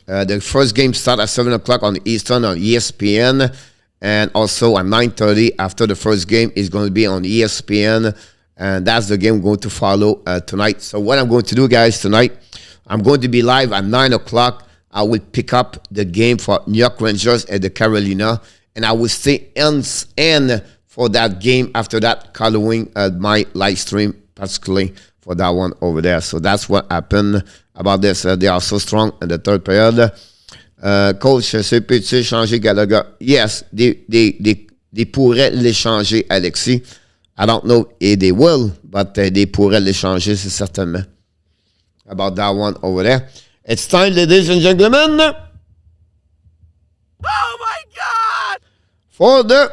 The first game starts at 7 o'clock on Eastern on ESPN. And also at 9:30 after the first game is going to be on ESPN. And that's the game we're going to follow tonight. So what I'm going to do, guys, tonight, I'm going to be live at 9 o'clock. I will pick up the game for New York Rangers and the Carolina. And I will stay in for that game after that, following my live stream, particularly for that one over there. So that's what happened about this. They are so strong in the third period. Coach, c'est peux-tu changer Gallagher? Yes, they pourraient l'échanger, Alexis. I don't know if they will, but they pourraient l'échanger, c'est certainement. About that one over there. It's time, ladies and gentlemen. Oh my God! For the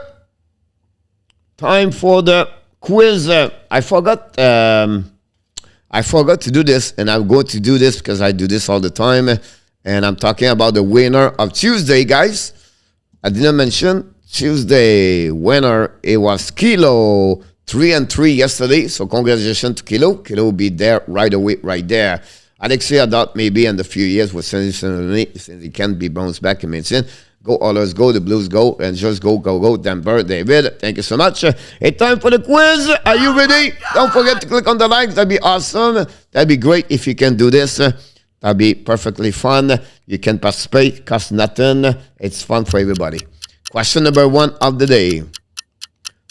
quiz. I forgot to do this, and I'm going to do this because I do this all the time. And I'm talking about the winner of Tuesday, guys. I didn't mention Tuesday winner. It was Kilo, 3-3 yesterday. So congratulations to Kilo. Kilo will be there right away, right there. Alexei, I thought maybe in a few years with since he can be bounced back in medicine. Go Oilers, go the Blues, go and just go Denver. David, thank you so much. It's time for the quiz. Are you ready? Don't forget to click on the likes. That'd be awesome. That'd be great if you can do this. That'll be perfectly fun. You can participate, cost nothing. It's fun for everybody. Question number 1 of the day.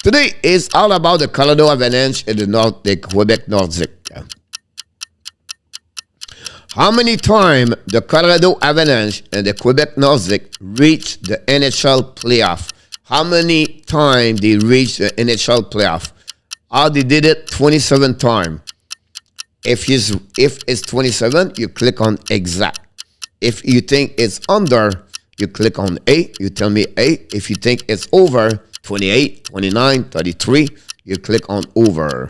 Today is all about the Colorado Avalanche in the Quebec Nordic. How many times the Colorado Avalanche and the Quebec Nordic reached the NHL playoff? How many times they reached the NHL playoff? How they did it? 27 times. If it's 27, you click on exact. If you think it's under, you click on A. You tell me A. If you think it's over, 28, 29, 33, you click on over.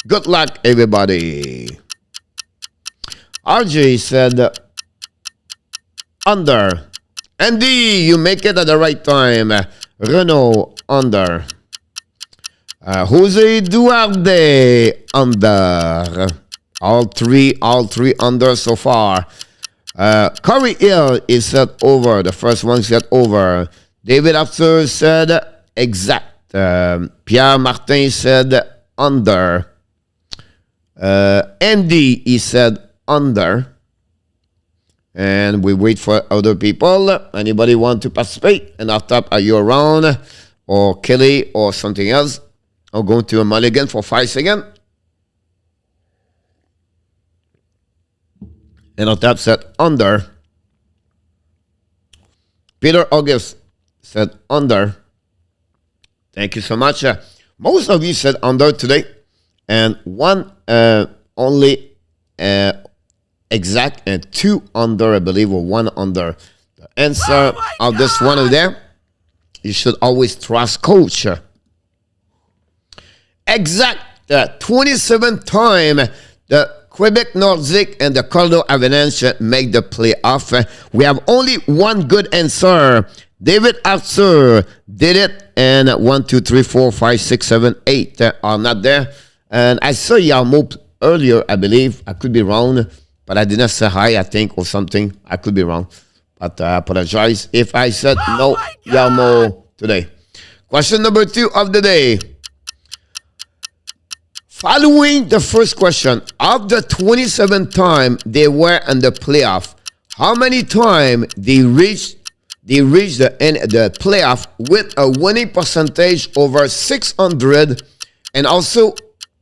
Good luck, everybody. RJ said under. Andy, you make it at the right time. Renault, under. Jose Duarte, under. All three under so far. Corey Hill is said over. The first one said over. David After said exact. Pierre Martin said under. Andy, he said under. And we wait for other people. Anybody want to participate? And after, are you around? Or Kelly or something else? Or going to a mulligan for 5 seconds? And on top said under. Peter August said under. Thank you so much. Most of you said under today. And one only exact and 2 under, I believe, or 1 under. The answer of this one of them, you should always trust coach. Exact 27 time the Quebec Nordic and the Colorado Avalanche make the playoff. We have only one good answer. David Arthur did it, and 1, 2, 3, 4, 5, 6, 7, 8 are not there. And I saw Yarmo earlier, I believe. I could be wrong, but I did not say hi, I think, or something. I could be wrong, but I apologize if I said no Yarmo today. Question number 2 of the day. Following the first question, of the 27 times they were in the playoff, how many times they reached the playoff with a winning percentage over 600 and also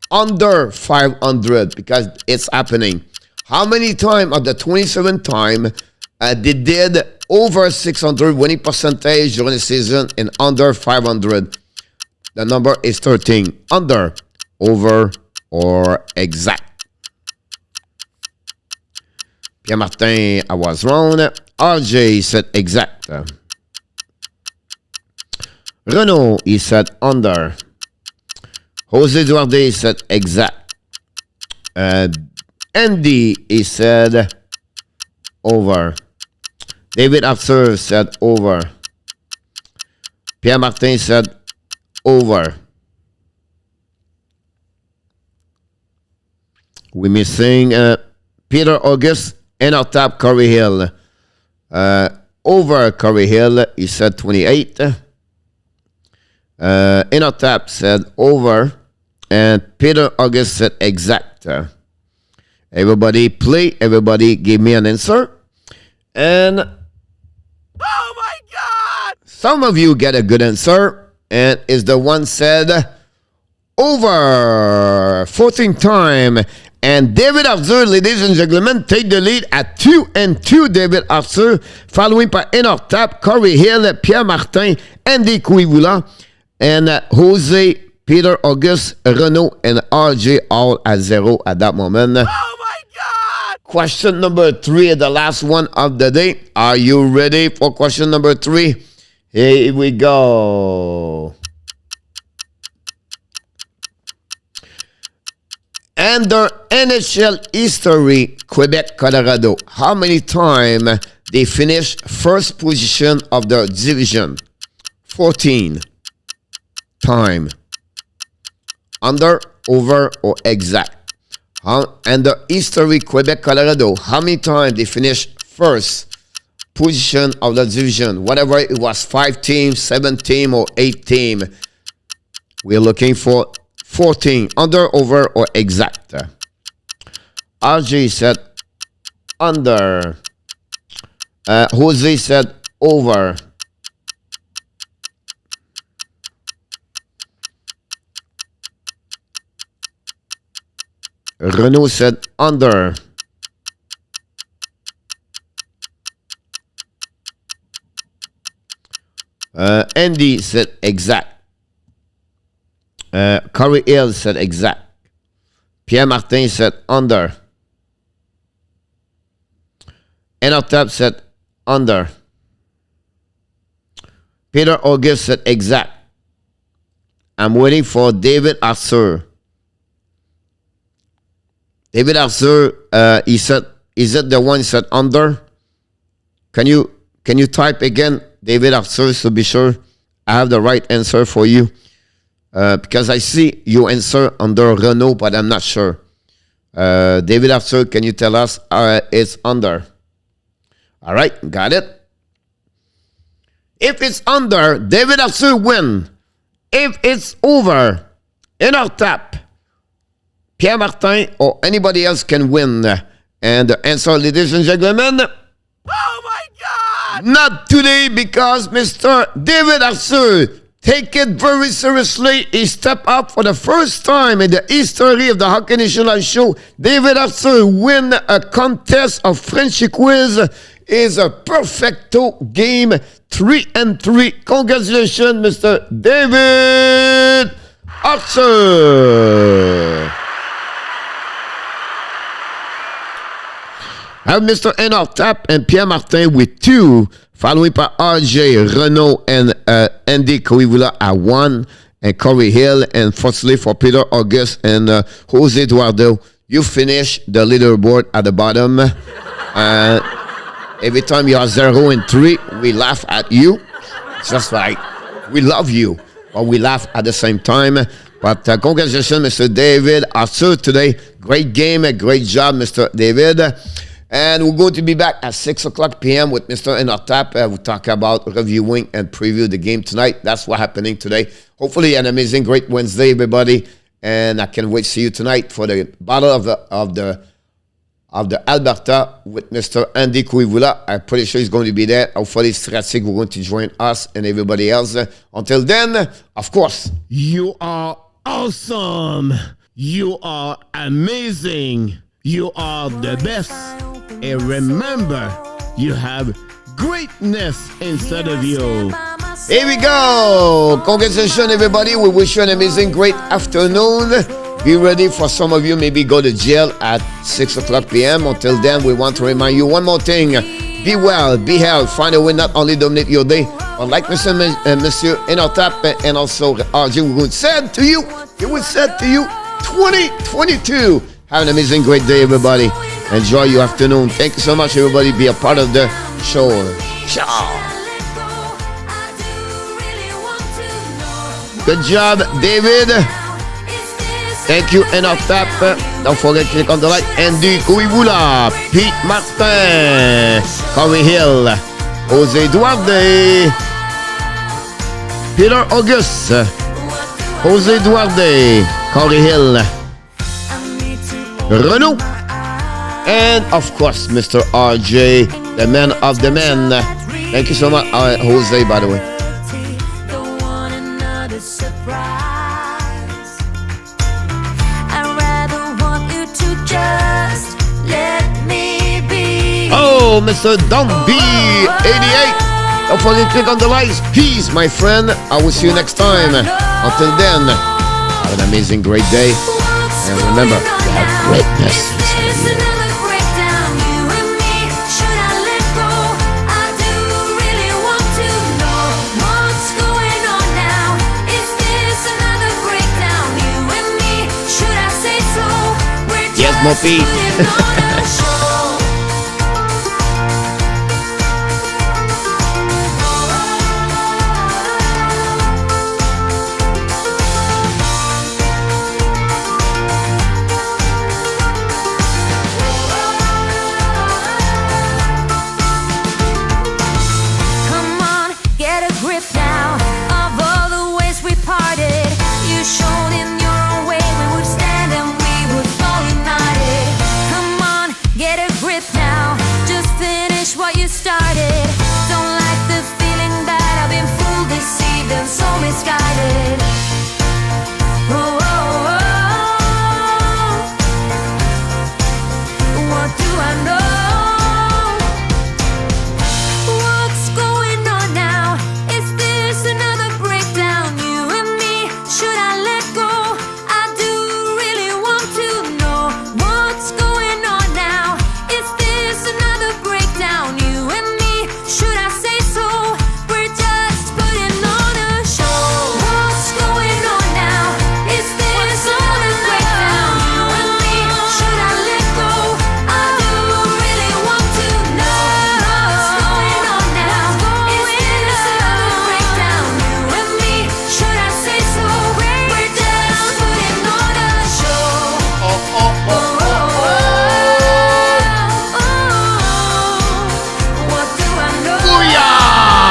under 500, because it's happening. How many times of the 27 times they did over 600 winning percentage during the season and under 500? The number is 13. Under, over, or exact. Pierre Martin, I was wrong. RJ said exact. Renault, he said under. Jose Duarte said exact. Andy, he said over. David After said over. Pierre Martin said over. We're missing Peter August, ENORTAP, Corey Hill. Over Corey Hill, he said 28. ENORTAP said over. And Peter August said exact. Everybody play. Everybody give me an answer. And oh my God! Some of you get a good answer. And is the one said over 14 times. And David Arthur, ladies and gentlemen, take the lead at 2-2. David Arthur, following by ENORTAP, Corey Hill, Pierre Martin, Andy Kouivoula, and Jose, Peter August, Renault, and RJ all at 0 at that moment. Oh my God! Question number 3, the last one of the day. Are you ready for question number 3? Here we go. Under NHL history, Quebec, Colorado, how many times they finished first position of the division? 14 times. Under, over, or exact? Under history, Quebec, Colorado, how many times they finished first position of the division? Whatever it was, 5 teams, 7 teams, or 8 teams. We're looking for 14, under, over, or exact. RJ said under. Jose said over. Renaud said under. Andy said exact. Corey Hill said exact. Pierre Martin said under. ENORTAP said under. Peter August said exact. I'm waiting for David Arthur. David Arthur, he said, is it the one who said under? Can you type again, David Arthur, to be sure I have the right answer for you? Because I see you answer under Renault, but I'm not sure. David Arthur, can you tell us? It's under. All right, got it. If it's under, David Arthur win. If it's over, ENORTAP, Pierre Martin, or anybody else can win. And the answer, ladies and gentlemen, Oh my God! not today, because Mr. David Arthur take it very seriously. He stepped up for the first time in the history of the Hockey National Show. David Arthur win a contest of Frenchy quiz. Is a perfecto game, 3-3. Congratulations, Mr. David Arthur. I have Mr. ENORTAP and Pierre Martin with 2, followed by RJ, Renaud, and Andy Coivula at 1, and Corey Hill, and firstly for Peter August and Jose Eduardo. You finish the leaderboard at the bottom. Every time you are 0 and 3, we laugh at you. Just like we love you, but we laugh at the same time. But congratulations, Mr. David Arthur, today. Great game, a great job, Mr. David. And we're going to be back at 6 o'clock p.m. with Mr. ENORTAP. We'll talk about reviewing and preview the game tonight. That's what's happening today. Hopefully an amazing, great Wednesday, everybody. And I can't wait to see you tonight for the Battle of the Alberta with Mr. Andy Coivula. I'm pretty sure he's going to be there. Hopefully Stratic will going to join us and everybody else. Until then, of course, You are awesome. You are amazing. You are the best. And remember, you have greatness inside of you. here we go. Congratulations, everybody. We wish you an amazing, great afternoon. Be ready for some of you, maybe go to jail at 6 o'clock p.m. Until then, we want to remind you one more thing. Be well, be healthy, find a way not only dominate your day, but like Mr. ENORTAP and also RJ would said to you, it was said to you, 2022. Have an amazing, great day, everybody. Enjoy your afternoon. Thank you so much, everybody. Be a part of the show. Ciao. Good job, David. Thank you, ENORTAP. Don't forget to click on the like. Andy Coivula, Pete Martin, Corey Hill, Jose Duarte, Peter August, Jose Duarte, Corey Hill, Renaud, and of course, Mr. RJ, the man of the men. Thank you so much, Jose, by the way. Oh, Mr. Don B88. Don't forget to click on the likes. Peace, my friend. I will see you next time. Until then, have an amazing, great day. And remember, you have greatness inside of you. Yes, Moppy.